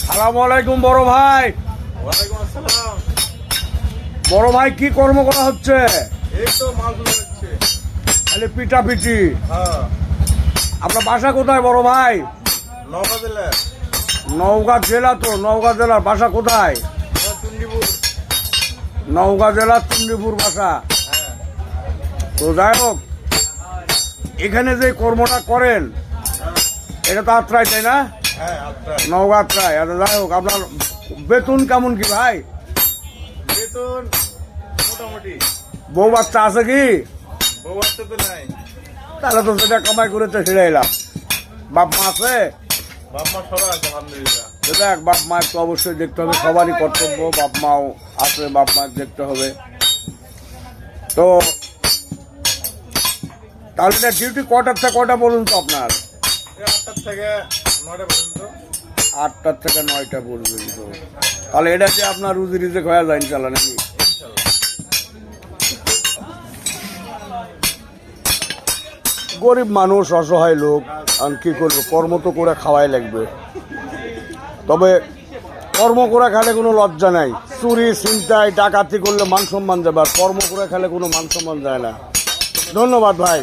সালাম আলাইকুম বড় ভাই। ওয়ালাইকুম আসসালাম। বড় ভাই কি কর্ম করা হচ্ছে? এই তো মাছগুলো হচ্ছে। তাহলে পিটাপিটি। হ্যাঁ, আপনার বাসা কোথায় বড় ভাই? নওগাঁ জেলা। নওগাঁ জেলা? তো নওগাঁ জেলার বাসা কোথায়? চুন্ডিপুর। নওগাঁ জেলার চণ্ডীপুর বাসা। হ্যাঁ তো যাই হোক, এখানে যে কর্মটা করেন এটা তো আত্রাই, তাই না? হ্যাঁ, আচ্ছা। নওগাঁ আত্রাই। আচ্ছা যাই হোক, আপনার বেতন কেমন কি ভাই? বেতন মোটামুটি। বউ বাচ্চা আছে কি? বউ বাচ্চা তো নাই। তাহলে তো সেটা কামাই করে তো ছেড়ে এলাম। বাপ মা আছে? বাপ মা সবাই আছে আলহামদুলিল্লাহ। দেখ, বাপ মা একটু অবশ্যই দেখতে হবে, সবারই কর্তব্য। বাপ মাও আছে, বাপ মা দেখতে হবে। তো তাহলে এটা ডিউটি কটার থেকে কটা বলুন তো আপনার? এই 8টার থেকে 9টা পর্যন্ত। 8টার থেকে 9টা পর্যন্ত। তাহলে এটা যে আপনার রুজি রিজেক হয়ে যায় ইনশাল্লাহ নাকি? ইনশাল্লাহ। গরিব মানুষ, অসহায় লোক, আমি কি করবো? কর্ম তো করে খাওয়াই লাগবে। তবে কর্ম করে খেলে কোনো লজ্জা নাই। চুরি ছিনতাই ডাকাতি করলে মান সম্মান যাবে, আর কর্ম করে খেলে কোনো মান সম্মান যায় না। ধন্যবাদ ভাই।